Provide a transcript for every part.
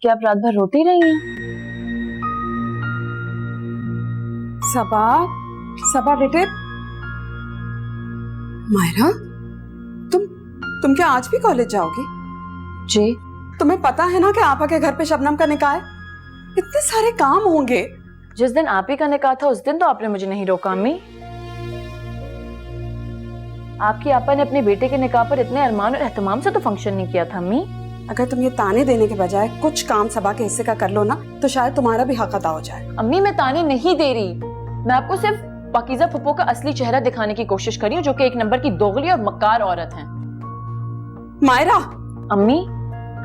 क्या आप रात भर रोती रही हैं? सबा, सबा बेटे। मायरा, तुम क्या आज भी कॉलेज जाओगी? जी। तुम्हें पता है ना कि आपा के घर पे शबनम का निकाह है? इतने सारे काम होंगे। जिस दिन आप ही का निकाह था उस दिन तो आपने मुझे नहीं रोका अम्मी। आपकी आपा ने अपने बेटे के निकाह पर इतने अरमान और एहतमाम से तो फंक्शन नहीं किया था अम्मी। अगर तुम ये ताने देने के बजाय कुछ काम सबा के हिस्से का कर लो ना तो शायद तुम्हारा भी हक अदा हो जाए। अम्मी मैं ताने नहीं दे रही, मैं आपको सिर्फ पाकीज़ा फुप्पो का असली चेहरा दिखाने की कोशिश कर रही हूँ, जो कि एक नंबर की दोगली और मक्कार औरत है। मायरा, अम्मी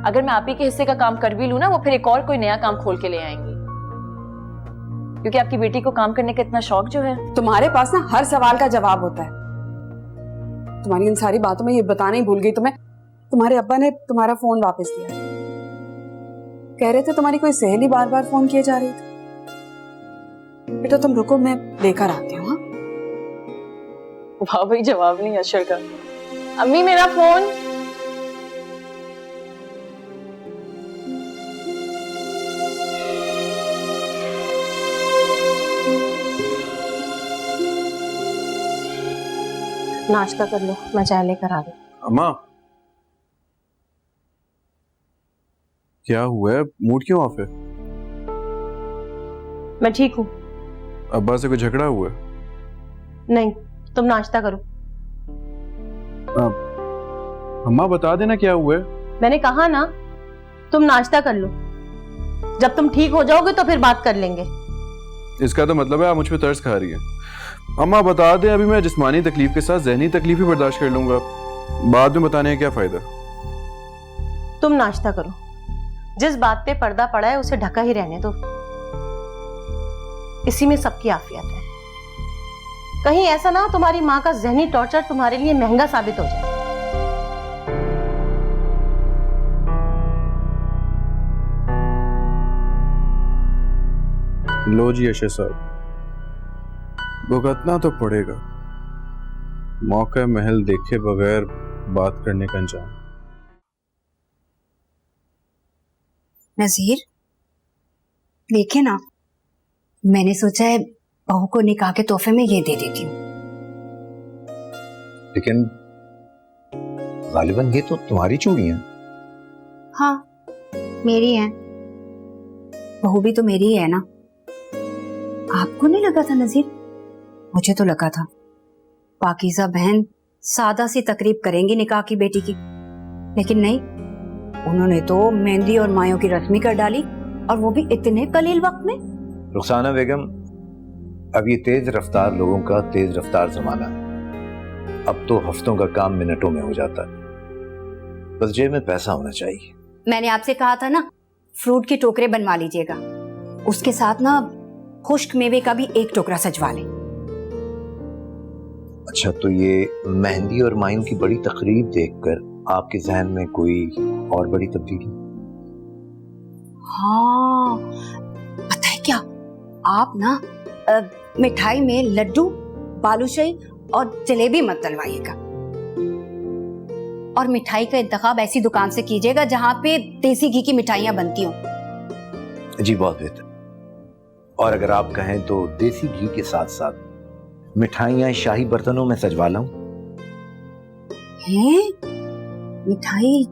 अगर मैं आप ही के हिस्से का काम कर भी लूं ना, वो फिर एक और कोई नया काम खोल के ले आएंगी, क्योंकि आपकी बेटी को काम करने का इतना शौक जो है। तुम्हारे पास ना हर सवाल का जवाब होता है। तुम्हारी इन सारी बातों में ये बताना ही भूल गई तुम्हें, तुम्हारे अब्बा ने तुम्हारा फोन वापस दिया। कह रहे थे तुम्हारी कोई सहेली बार बार फोन किए जा रही थी। बेटा तुम रुको, मैं लेकर आती हूँ। वाह भाई, जवाब नहीं अशर का। अम्मी मेरा फोन। नाश्ता कर लो, मैं चाय लेकर आ रही हूँ। अम्मा, क्या हुआ है? मूड क्यों ऑफ है? मैं ठीक हूँ। अब्बा से कोई झगड़ा हुआ है? नहीं, तुम नाश्ता करो। अम्मा बता देना क्या हुआ है। मैंने कहा ना, तुम नाश्ता कर लो, जब तुम ठीक हो जाओगे तो फिर बात कर लेंगे। इसका तो मतलब है आप मुझ पे तरस खा रही है। अम्मा बता दें, अभी मैं जिस्मानी तकलीफ के साथ जहनी तकलीफ भी बर्दाश्त कर लूंगा, बाद में बताने का क्या फायदा। तुम नाश्ता करो, जिस बात पे पर्दा पड़ा है उसे ढका ही रहने दो, इसी में सबकी आफियत है। कहीं ऐसा ना हो तुम्हारी माँ का जहनी टॉर्चर तुम्हारे लिए महंगा साबित हो जाए। लो जी अशर साहब, भुगतना तो पड़ेगा। मौका महल देखे बगैर बात करने का अंजाम। नजीर, देखे ना, मैंने सोचा है बहू को निकाह के तोहफे में ये दे देती हूँ। लेकिन गालिबन ये तो तुम्हारी चूड़ी हैं। हाँ, मेरी है। बहू भी तो मेरी ही है ना। आपको नहीं लगा था नजीर? मुझे तो लगा था पाकीज़ा बहन सादा सी तकरीब करेंगी निकाह की बेटी की, लेकिन नहीं, उन्होंने तो मेहंदी और मायों की रस्मी कर डाली, और वो भी इतने कलील वक्त में। रुखसाना बेगम, अब ये तेज रफ्तार लोगों का तेज रफ्तार जमाना है। अब तो हफ्तों का काम मिनटों में हो जाता है, बस जेब में पैसा होना चाहिए। मैंने आपसे कहा था ना, फ्रूट के टोकरे बनवा लीजिएगा, उसके साथ ना खुश्क मेवे का भी एक टोकरा सजवा लें। अच्छा, तो ये मेहंदी और मायूं की बड़ी तकरीब देखकर आपके जहन में कोई और बड़ी तब्दीली? हाँ, पता है क्या, आप ना मिठाई में लड्डू, बालूशाही और जलेबी मत डलवाइएगा, और मिठाई का इंतखाब ऐसी दुकान से कीजिएगा जहां पे देसी घी की मिठाइयां बनती हों। जी बहुत बेहतर। और अगर आप कहें तो देसी घी के साथ साथ मिठाइयां शाही बर्तनों में सजवा लाऊं? हैं? मिठाई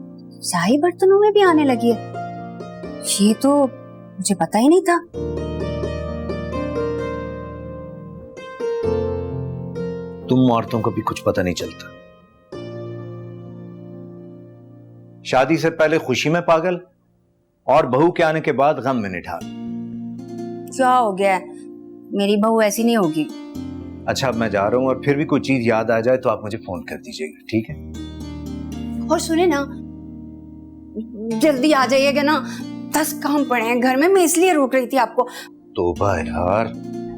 शाही बर्तनों में भी आने लगी है? ये तो मुझे पता ही नहीं था। तुम औरतों को भी कुछ पता नहीं चलता। शादी से पहले खुशी में पागल, और बहू के आने के बाद गम में निठार। क्या हो गया? मेरी बहू ऐसी नहीं होगी। अच्छा, अब मैं जा रहा हूं, और फिर भी कोई चीज याद आ जाए तो आप मुझे फोन कर दीजिएगा, ठीक है? और सुने ना, जल्दी आ जाइएगा ना, 10 काम पड़े हैं घर में, मैं इसलिए रोक रही थी आपको। तौबा यार,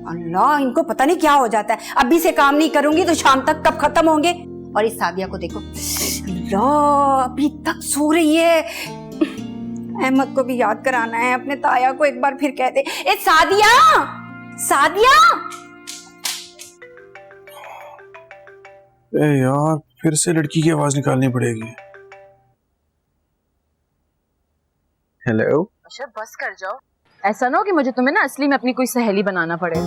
अल्लाह, इनको पता नहीं क्या हो जाता है। अभी से काम नहीं करूंगी तो शाम तक कब खत्म होंगे। और इस सादिया को देखो, अल्लाह, अभी तक सो रही है। अहमद को भी याद कराना है, अपने ताया को एक बार फिर कह दे, ए सादिया, सादिया। ए यार, फिर से लड़की की आवाज निकालनी पड़ेगी। हेलो। अच्छा बस कर जाओ, ऐसा ना हो कि मुझे तुम्हें ना असली में अपनी कोई सहेली बनाना पड़े।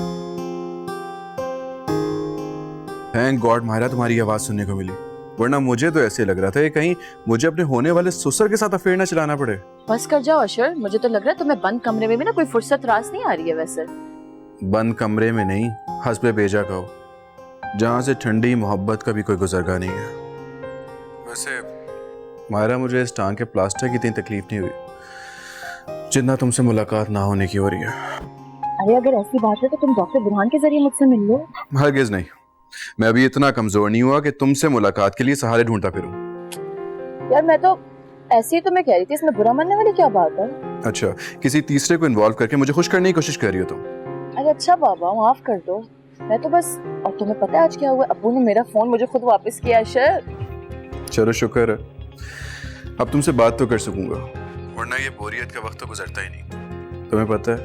थैंक गॉड माहिरा तुम्हारी आवाज सुनने को मिली, वरना मुझे तो ऐसे लग रहा था कि कहीं मुझे अपने होने वाले ससुर के साथ अफेयर ना चलाना पड़े। बस कर जाओ अशर, मुझे तो लग रहा है तुम्हें बंद कमरे में भी ना कोई फुर्सत रास नहीं आ रही है। वैसे बंद कमरे में नहीं, हस्बे बेजा कहो, जहां से ठंडी मोहब्बत का भी कोई गुजरगा नहीं है। वैसे माहिरा मुझे इस टांग के प्लास्टर की इतनी तकलीफ नहीं हुई जितना तुमसे मुलाकात ना होने की हो रही है। अरे अगर ऐसी बात है तो तुम डॉक्टर बुरहान के जरिए मुझसे मिल लो। हरगिज नहीं, मैं अभी इतना कमजोर नहीं हुआ कि तुमसे मुलाकात के लिए सहारे ढूंढता फिरूं। यार मैं तो ऐसे ही तो मैं कह रही थी, इसमें बुरा मानने वाली क्या बात है। अच्छा, किसी तीसरे को इन्वॉल्व करके मुझे खुश करने की कोशिश कर रही हो तुम? अरे अच्छा बाबा माफ कर दो, मैं तो बस। और तुम्हें पता है आज क्या हुआ? अब्बू ने मेरा फोन मुझे खुद वापस किया। अशर चलो शुक्र है, अब तुमसे बात तो कर सकूंगा, वरना ये बोरियत का वक्त तो गुजरता ही नहीं। तुम्हें पता है,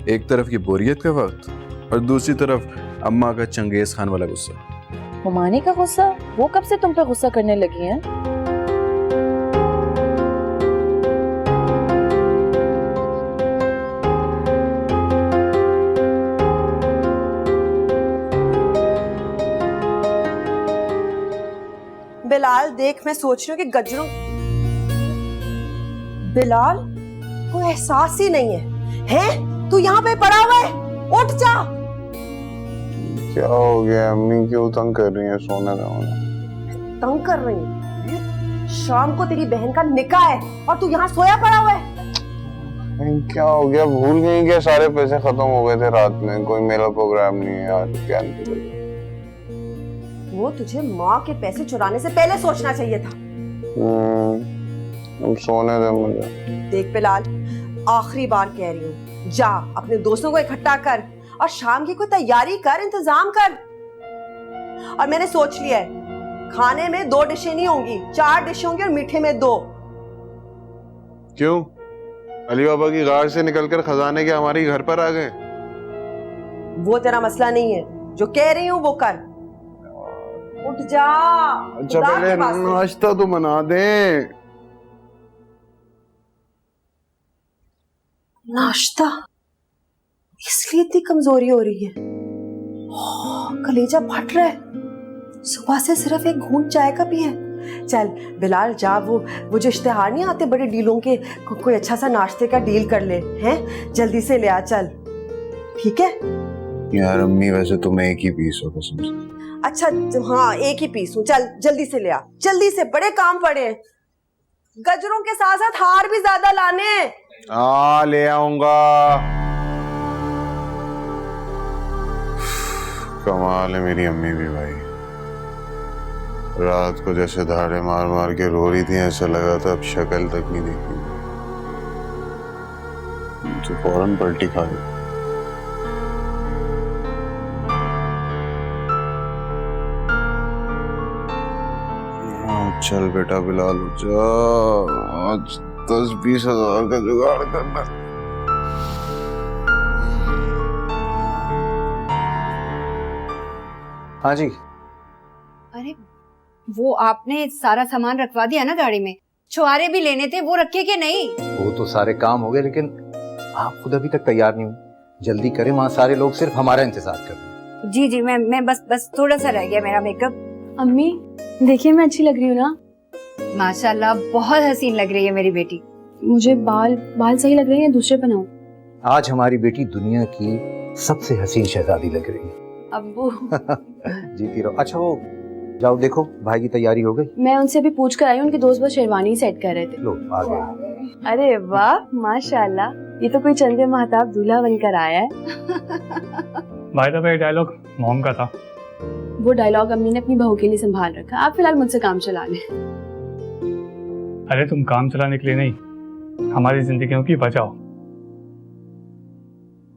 एक तरफ ये बोरियत का वक्त और दूसरी तरफ अम्मा का चंगेज खान वाला गुस्सा। हुमानी का गुस्सा? वो कब से तुम पे गुस्सा करने लगी हैं? बिलाल देख, मैं सोच रही हूँ कि गजरों। बिलाल कोई एहसास ही नहीं है, हैं? तू यहाँ पे पड़ा हुआ है, उठ जा। क्या हो गया अम्मी, क्यों तंग कर रही है? सोने दो। तंग कर रही है? शाम को तेरी बहन का निकाह है और तू यहाँ सोया पड़ा हुआ है। क्या हो गया, भूल गई क्या? सारे पैसे खत्म हो गए थे रात में, कोई मेरा प्रोग्राम नहीं है यार। क्या वो तुझे माँ के पैसे चुराने से पहले सोचना चाहिए था। अब सोने दे मुझे। देख बिलाल, आखिरी बार कह रही हूँ, जा अपने दोस्तों को इकट्ठा कर और शाम की कोई तैयारी कर, इंतजाम कर। और मैंने सोच लिया है, खाने में 2 डिशें नहीं होंगी, 4 डिशें होंगी और मीठे में 2। क्यों? अली बाबा की गाड़ से निकलकर खजाने के हमारे घर पर आ गए? वो तेरा मसला नहीं है, जो कह रही हूँ वो कर। उठ जा। अच्छा पहले नाश्ता तो बना दे। नाश्ता? इसलिए इतनी कमजोरी हो रही है? कलेजा फट रहा है, सुबह से सिर्फ एक घूंट चाय का पिया है। चल बिलाल जा, वो जो इश्तेहार नहीं आते बड़े डीलों के, कोई अच्छा सा नाश्ते का डील कर ले, हैं? जल्दी से ले आ, चल। ठीक है यार अम्मी, वैसे तो मैं एक ही पीस हो कसम से। अच्छा हाँ, एक ही पीस हूँ। चल जल्दी से ले आ, जल्दी से, बड़े काम पड़े हैं। गजरों के साथ साथ हार भी ज्यादा लाने हैं। ले आऊंगा। कमाल है मेरी अम्मी भी भाई, रात को जैसे धाड़े मार मार के रो रही थी, ऐसा लगा था अब शक्ल तक नहीं देखी, तो फौरन पलटी खा गई। चल बेटा बिलाल, जा आज 10-20 हजार का जुगाड़ करना। हाँ जी। अरे वो आपने सारा सामान रखवा दिया ना गाड़ी में? छुआरे भी लेने थे, वो रखे कि नहीं? वो तो सारे काम हो गए, लेकिन आप खुद अभी तक तैयार नहीं हुई। जल्दी करें, वहाँ सारे लोग सिर्फ हमारा इंतजार कर रहे हैं। जी जी, मैं बस थोड़ा सा रह गया मेरा मेकअप। अम्मी देखिए, मैं अच्छी लग रही हूँ ना? माशाल्लाह बहुत हसीन लग रही है मेरी बेटी। मुझे बाल सही लग रहे हैं या दूसरे बनाऊं? आज हमारी बेटी दुनिया की सबसे हसीन शहजादी लग रही है। अब्बू जीती रहो। अच्छा वो जाओ देखो, भाई की तैयारी हो गई? मैं उनसे भी पूछ कर आई हूँ, उनके दोस्त बस शेरवानी सेट कर रहे थे। लो आ गए। अरे वाह माशाल्लाह, ये तो कोई चंदे महताब दूल्हा बनकर आया है। भाई साहब ये डायलॉग मॉम का था। वो डायलॉग अम्मी ने अपनी बहू के लिए संभाल रखा। आप फिलहाल मुझसे काम चला लें। अरे तुम काम चलाने के लिए नहीं, हमारी जिंदगियों की बचाओ।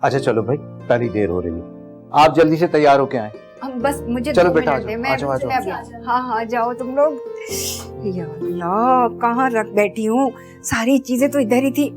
अच्छा चलो भाई, पहली देर हो रही है, आप जल्दी से तैयार होके आए। बस मुझे चलो 2 बेटा, मिनट दे, मैं आ जाओ, आ जाओ, आ अभी- हाँ जाओ तुम लोग। या अल्लाह, कहाँ रख बैठी हूँ, सारी चीजें तो इधर ही थी।